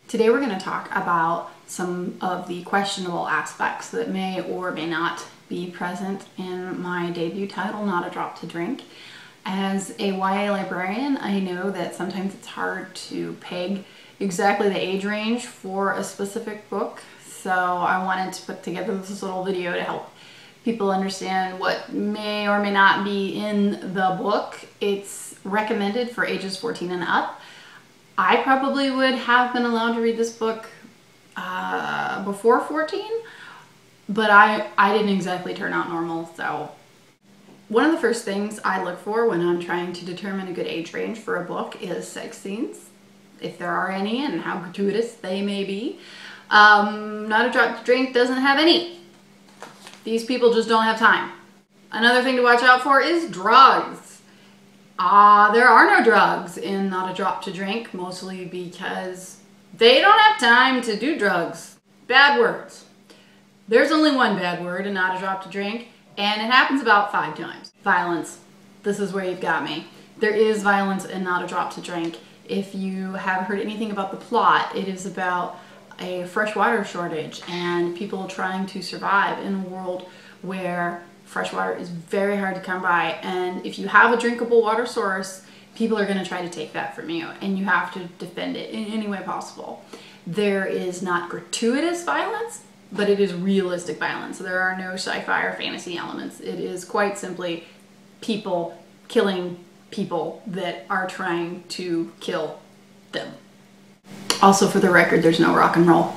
Today we're going to talk about some of the questionable aspects that may or may not be present in my debut title, Not a Drop to Drink. As a YA librarian, I know that sometimes it's hard to peg exactly the age range for a specific book, so I wanted to put together this little video to help people understand what may or may not be in the book. It's recommended for ages 14 and up. I probably would have been allowed to read this book before 14, but I didn't exactly turn out normal, so. One of the first things I look for when I'm trying to determine a good age range for a book is sex scenes, if there are any, and how gratuitous they may be. Not a Drop to Drink doesn't have any. These people just don't have time. Another thing to watch out for is drugs. There are no drugs in Not a Drop to Drink, mostly because they don't have time to do drugs. Bad words. There's only one bad word in Not a Drop to Drink, and it happens about 5 times. Violence. This is where you've got me. There is violence in Not a Drop to Drink. If you have heard anything about the plot, it is about a fresh water shortage and people trying to survive in a world where fresh water is very hard to come by, and if you have a drinkable water source, people are going to try to take that from you, and you have to defend it in any way possible. There is not gratuitous violence, but it is realistic violence. There are no sci-fi or fantasy elements. It is quite simply people killing people that are trying to kill them. Also, for the record, there's no rock and roll.